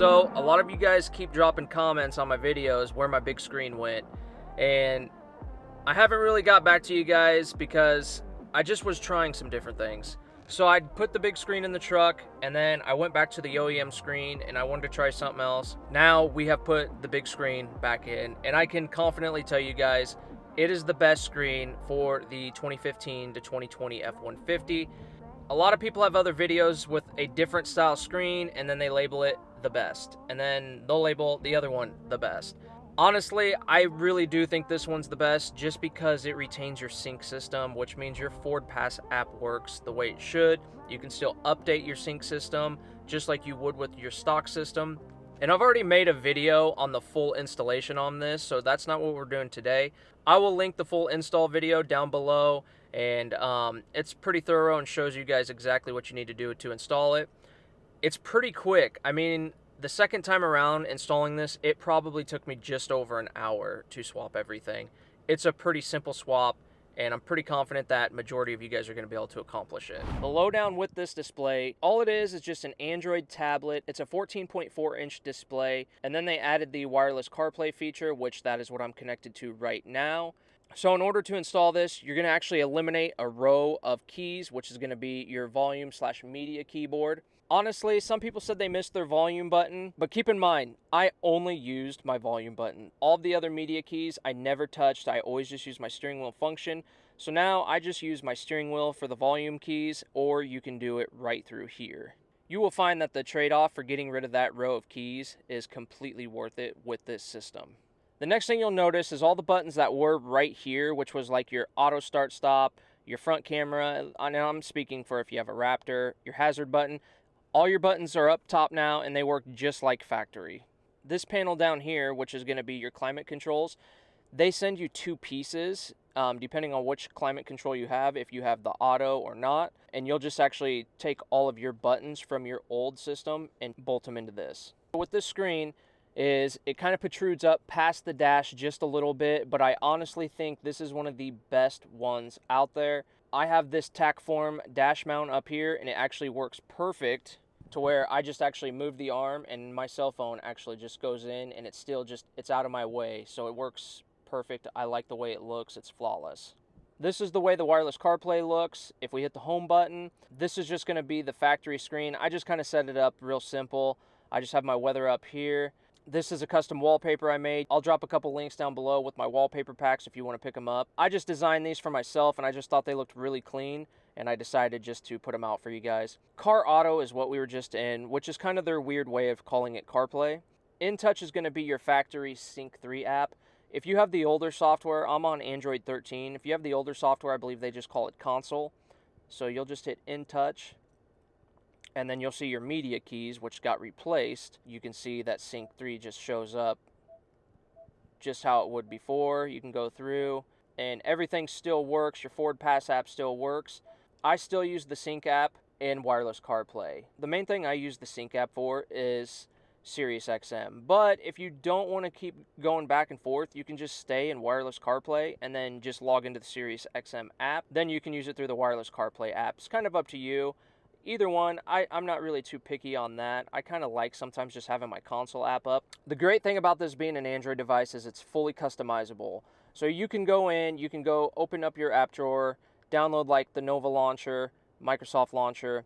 So a lot of you guys keep dropping comments on my videos where my big screen went, and I haven't really got back to you guys because I just was trying some different things. So I put the big screen in the truck, and then I went back to the OEM screen and I wanted to try something else. Now we have put the big screen back in, and I can confidently tell you guys it is the best screen for the 2015 to 2020 F-150. A lot of people have other videos with a different style screen, and then they label it the best, and then they'll label the other one the best. Honestly, I really do think this one's the best just because it retains your sync system, which means your Ford Pass app works the way it should. You can still update your sync system just like you would with your stock system. And I've already made a video on the full installation on this, so that's not what we're doing today. I will link the full install video down below, and it's pretty thorough and shows you guys exactly what you need to do to install it. It's pretty quick. I mean, the second time around installing this, it probably took me just over an hour to swap everything. It's a pretty simple swap, and I'm pretty confident that majority of you guys are going to be able to accomplish it. The lowdown with this display, all it is just an Android tablet. It's a 14.4-inch display, and then they added the wireless CarPlay feature, which that is what I'm connected to right now. So in order to install this, you're going to actually eliminate a row of keys, which is going to be your volume/media keyboard. Honestly, some people said they missed their volume button, but keep in mind, I only used my volume button. All the other media keys I never touched. I always just used my steering wheel function. So now I just use my steering wheel for the volume keys, or you can do it right through here. You will find that the trade-off for getting rid of that row of keys is completely worth it with this system. The next thing you'll notice is all the buttons that were right here, which was like your auto start stop, your front camera, and I'm speaking for if you have a Raptor, your hazard button. All your buttons are up top now, and they work just like factory. This panel down here, which is going to be your climate controls, they send you two pieces, depending on which climate control you have, if you have the auto or not. And you'll just actually take all of your buttons from your old system and bolt them into this. With this screen, it kind of protrudes up past the dash just a little bit, but I honestly think this is one of the best ones out there. I have this Tackform dash mount up here, and it actually works perfect to where I just actually move the arm and my cell phone actually just goes in, and it's out of my way, so it works perfect. I like the way it looks. It's flawless. This is the way the wireless CarPlay looks. If we hit the home button, this is just going to be the factory screen. I just kind of set it up real simple. I just have my weather up here. This is a custom wallpaper I made. I'll drop a couple links down below with my wallpaper packs if you want to pick them up. I just designed these for myself, and I just thought they looked really clean, and I decided just to put them out for you guys. Car Auto is what we were just in, which is kind of their weird way of calling it CarPlay. InTouch is going to be your factory Sync 3 app. If you have the older software, I'm on Android 13. If you have the older software, I believe they just call it Console. So you'll just hit InTouch, and then you'll see your media keys, which got replaced. You can see that Sync 3 just shows up just how it would before. You can go through, and everything still works. Your Ford Pass app still works. I still use the Sync app and wireless CarPlay. The main thing I use the Sync app for is SiriusXM. But if you don't want to keep going back and forth, you can just stay in wireless CarPlay and then just log into the SiriusXM app. Then you can use it through the wireless CarPlay app. It's kind of up to you. Either one, I'm not really too picky on that. I kind of like sometimes just having my console app up. The great thing about this being an Android device is it's fully customizable. So you can go in, you can go open up your app drawer, download like the Nova launcher, Microsoft launcher.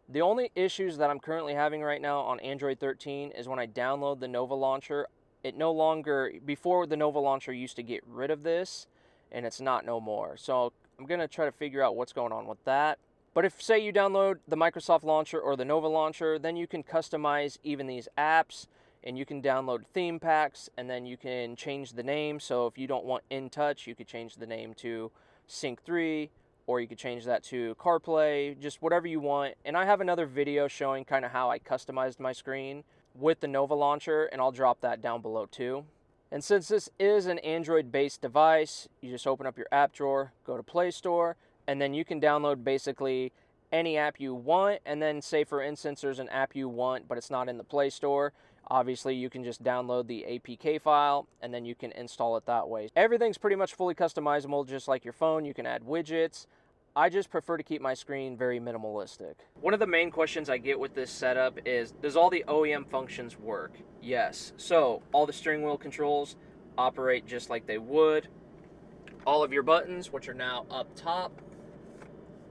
The only issues that I'm currently having right now on Android 13 is when I download the Nova launcher, it no longer, before the Nova launcher used to get rid of this, and it's not no more. So I'm going to try to figure out what's going on with that. But if, say, you download the Microsoft launcher or the Nova launcher, then you can customize even these apps, and you can download theme packs, and then you can change the name. So if you don't want InTouch, you could change the name to Sync 3, or you could change that to CarPlay, just whatever you want. And I have another video showing kind of how I customized my screen with the Nova launcher, and I'll drop that down below too. And since this is an Android-based device, you just open up your app drawer, go to Play Store, and then you can download basically any app you want. And then say, for instance, there's an app you want, but it's not in the Play Store. Obviously, you can just download the APK file, and then you can install it that way. Everything's pretty much fully customizable, just like your phone. You can add widgets. I just prefer to keep my screen very minimalistic. One of the main questions I get with this setup is, does all the OEM functions work? Yes. So all the steering wheel controls operate just like they would. All of your buttons, which are now up top,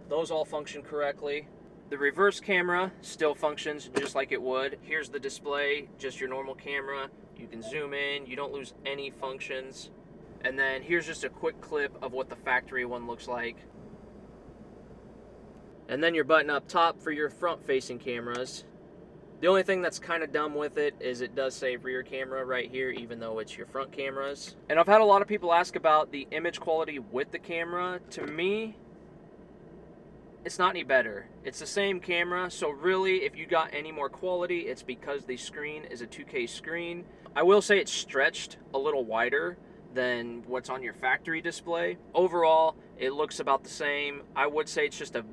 those all function correctly. The reverse camera still functions just like it would. Here's the display, just your normal camera. You can zoom in, you don't lose any functions. And then here's just a quick clip of what the factory one looks like. And then your button up top for your front-facing cameras. The only thing that's kind of dumb with it is it does say rear camera right here, even though it's your front cameras. And I've had a lot of people ask about the image quality with the camera. To me, it's not any better. It's the same camera, so really, if you got any more quality, it's because the screen is a 2K screen. I will say it's stretched a little wider than what's on your factory display. Overall, it looks about the same. I would say it's just a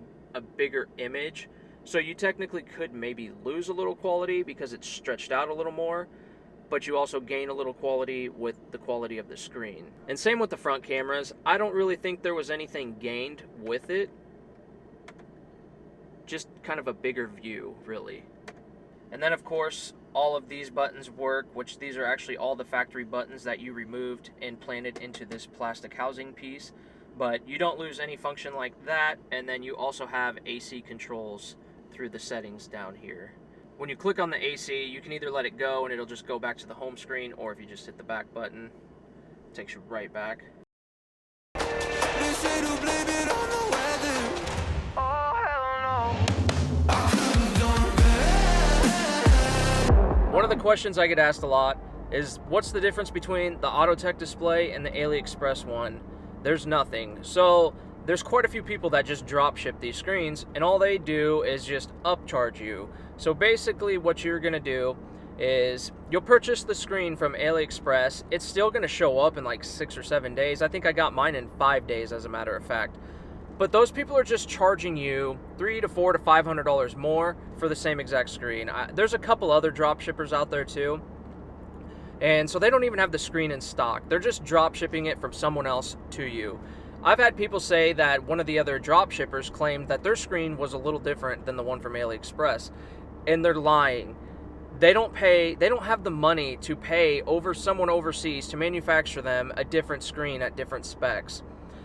bigger image, so you technically could maybe lose a little quality because it's stretched out a little more, but you also gain a little quality with the quality of the screen. And same with the front cameras. I don't really think there was anything gained with it, just kind of a bigger view, really. And then of course all of these buttons work, which these are actually all the factory buttons that you removed and planted into this plastic housing piece. But you don't lose any function like that, and then you also have AC controls through the settings down here. When you click on the AC, you can either let it go and it'll just go back to the home screen, or if you just hit the back button, it takes you right back. One of the questions I get asked a lot is, what's the difference between the Autotech display and the AliExpress one? There's nothing. So there's quite a few people that just drop ship these screens, and all they do is just upcharge you. So basically what you're gonna do is you'll purchase the screen from AliExpress. It's still gonna show up in like 6 or 7 days. I think I got mine in 5 days, as a matter of fact. But those people are just charging you $300 to $400 to $500 more for the same exact screen. There's a couple other drop shippers out there too, and so they don't even have the screen in stock. They're just drop shipping it from someone else to you. I've had people say that one of the other drop shippers claimed that their screen was a little different than the one from AliExpress, and they're lying. They don't have the money to pay over someone overseas to manufacture them a different screen at different specs.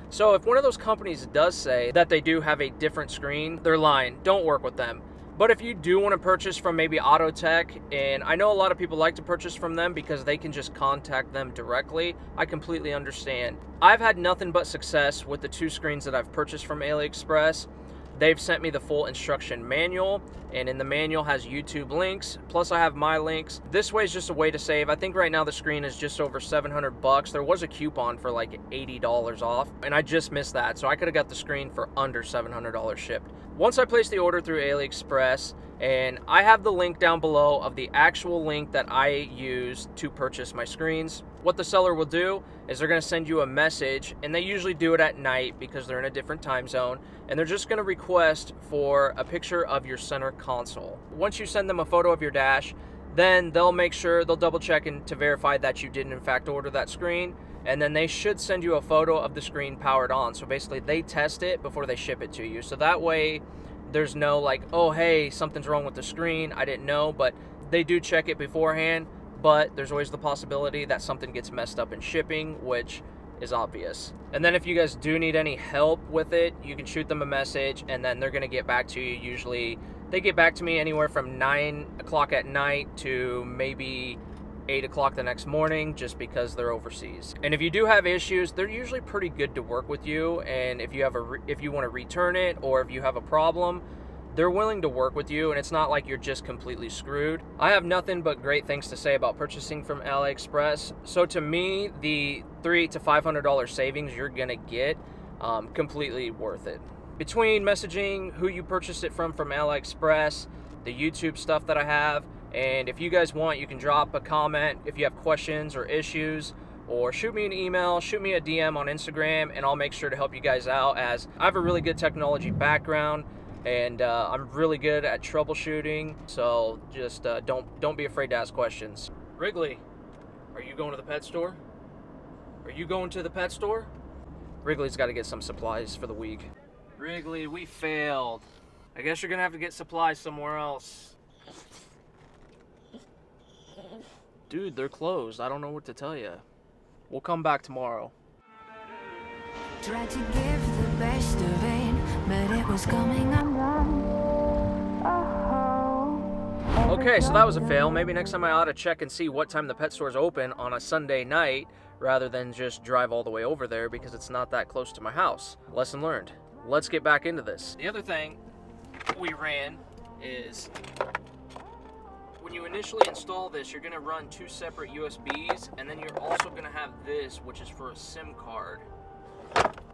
So if one of those companies does say that they do have a different screen, they're lying. Don't work with them. But if you do want to purchase from maybe Autotech, and I know a lot of people like to purchase from them because they can just contact them directly, I completely understand. I've had nothing but success with the 2 screens that I've purchased from AliExpress. They've sent me the full instruction manual, and in the manual has YouTube links, plus I have my links. This way is just a way to save. I think right now the screen is just over 700 bucks. There was a coupon for like $80 off, and I just missed that, so I could have got the screen for under $700 shipped. Once I place the order through AliExpress, and I have the link down below of the actual link that I use to purchase my screens. What the seller will do is they're going to send you a message, and they usually do it at night because they're in a different time zone, and they're just going to request for a picture of your center console. Once you send them a photo of your dash, then they'll make sure, they'll double check to verify that you did in fact order that screen, and then they should send you a photo of the screen powered on. So basically they test it before they ship it to you, so that way there's no like, oh hey, something's wrong with the screen, I didn't know. But they do check it beforehand, but there's always the possibility that something gets messed up in shipping, which is obvious. And then if you guys do need any help with it, you can shoot them a message, and then they're gonna get back to you. Usually they get back to me anywhere from 9 o'clock at night to maybe 8 o'clock the next morning, just because they're overseas. And if you do have issues, they're usually pretty good to work with you, and if you want to return it, or if you have a problem, they're willing to work with you, and it's not like you're just completely screwed. I have nothing but great things to say about purchasing from AliExpress. So to me, the $300 to $500 savings you're gonna get, completely worth it. Between messaging who you purchased it from AliExpress, the YouTube stuff that I have, and if you guys want, you can drop a comment if you have questions or issues, or shoot me an email, shoot me a DM on Instagram, and I'll make sure to help you guys out, as I have a really good technology background, and I'm really good at troubleshooting. So just don't be afraid to ask questions. Wrigley, are you going to the pet store? Are you going to the pet store? Wrigley's got to get some supplies for the week. Wrigley, we failed. I guess you're gonna have to get supplies somewhere else. Dude, they're closed. I don't know what to tell you. We'll come back tomorrow. Tried to give the best of it, but it was coming undone. Okay, so that was a fail. Maybe next time I ought to check and see what time the pet store's open on a Sunday night rather than just drive all the way over there because it's not that close to my house. Lesson learned. Let's get back into this. The other thing we ran is when you initially install this, you're going to run 2 separate USBs, and then you're also going to have this, which is for a SIM card.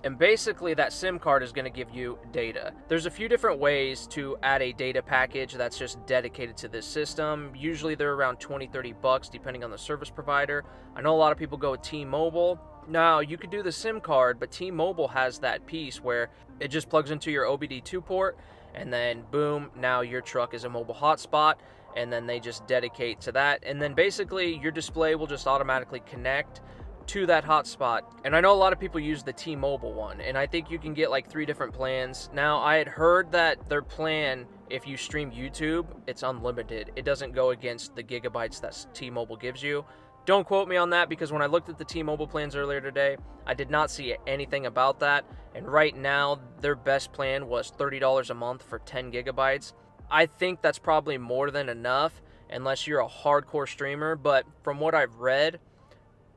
And basically that SIM card is going to give you data. There's a few different ways to add a data package that's just dedicated to this system. Usually they're around $20-30 depending on the service provider. I know a lot of people go with T-Mobile. Now you could do the SIM card, but T-Mobile has that piece where it just plugs into your OBD2 port, and then boom, now your truck is a mobile hotspot, and then they just dedicate to that, and then basically your display will just automatically connect to that hotspot. And I know a lot of people use the T-Mobile one, and I think you can get like 3 different plans. Now I had heard that their plan, if you stream YouTube, it's unlimited. It doesn't go against the gigabytes that T-Mobile gives you. Don't quote me on that, because when I looked at the T-Mobile plans earlier today, I did not see anything about that. And right now their best plan was $30 a month for 10 gigabytes. I think that's probably more than enough unless you're a hardcore streamer, but from what I've read,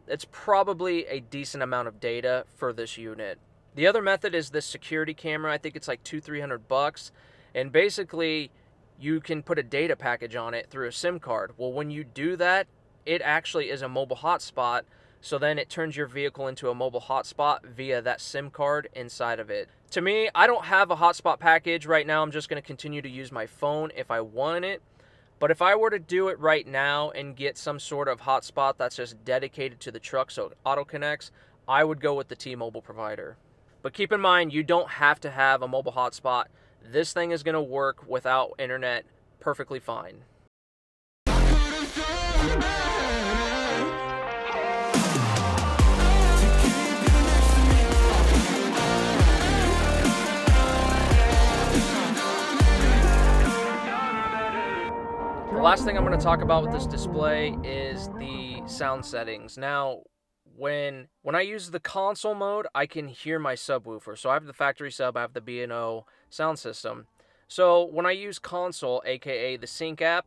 it's probably a decent amount of data for this unit. The other method is this security camera. I think it's like $200-300, and basically you can put a data package on it through a SIM card. Well, when you do that, it actually is a mobile hotspot, so then it turns your vehicle into a mobile hotspot via that SIM card inside of it. To me, I don't have a hotspot package right now. I'm just going to continue to use my phone if I want it. But if I were to do it right now and get some sort of hotspot that's just dedicated to the truck so it auto-connects, I would go with the T-Mobile provider. But keep in mind, you don't have to have a mobile hotspot. This thing is going to work without internet perfectly fine. The last thing I'm going to talk about with this display is the sound settings. Now, when I use the console mode, I can hear my subwoofer. So I have the factory sub, I have the B&O sound system. So when I use console, aka the sync app,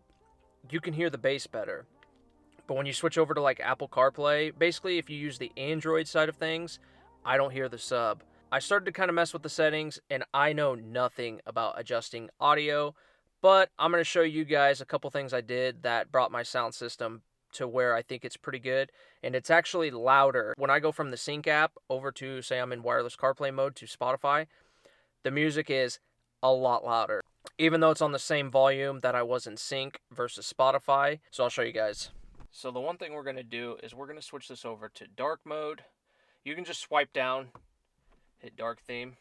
you can hear the bass better. But when you switch over to like Apple CarPlay, basically if you use the Android side of things, I don't hear the sub. I started to kind of mess with the settings, and I know nothing about adjusting audio, but I'm going to show you guys a couple things I did that brought my sound system to where I think it's pretty good, and it's actually louder. When I go from the sync app over to, say I'm in wireless CarPlay mode, to Spotify, the music is a lot louder, even though it's on the same volume that I was in sync versus Spotify. So I'll show you guys. So the one thing we're going to do is we're going to switch this over to dark mode. You can just swipe down, hit dark theme.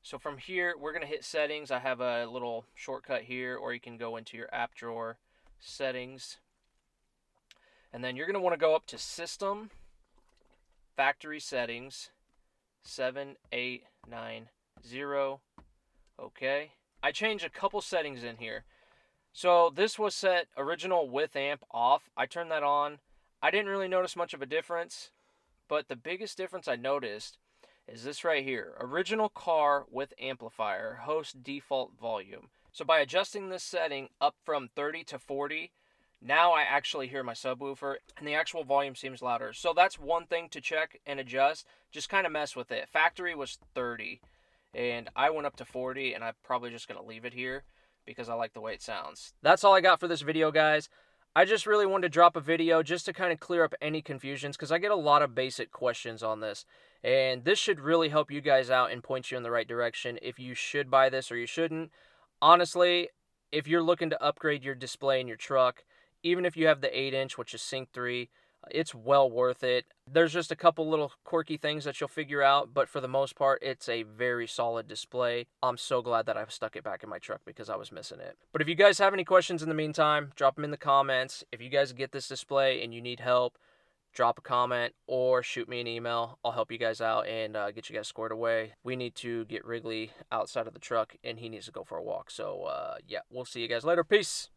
So from here, we're going to hit settings. I have a little shortcut here, or you can go into your app drawer, settings. And then you're going to want to go up to system, factory settings, 7890. Okay. I changed a couple settings in here. So this was set original with amp off. I turned that on. I didn't really notice much of a difference, but the biggest difference I noticed is this right here. Original car with amplifier, host default volume. So by adjusting this setting up from 30 to 40, now I actually hear my subwoofer, and the actual volume seems louder. So that's one thing to check and adjust. Just kind of mess with it. Factory was 30, and I went up to 40, and I'm probably just going to leave it here because I like the way it sounds. That's all I got for this video, guys. I just really wanted to drop a video just to kind of clear up any confusions, because I get a lot of basic questions on this. And this should really help you guys out and point you in the right direction if you should buy this or you shouldn't. Honestly, if you're looking to upgrade your display in your truck, even if you have the 8-inch, which is Sync 3, it's well worth it. There's just a couple little quirky things that you'll figure out, but for the most part, it's a very solid display. I'm so glad that I've stuck it back in my truck because I was missing it. But if you guys have any questions in the meantime, drop them in the comments. If you guys get this display and you need help, drop a comment or shoot me an email. I'll help you guys out and get you guys squared away. We need to get Wrigley outside of the truck, and he needs to go for a walk. So, yeah, we'll see you guys later. Peace.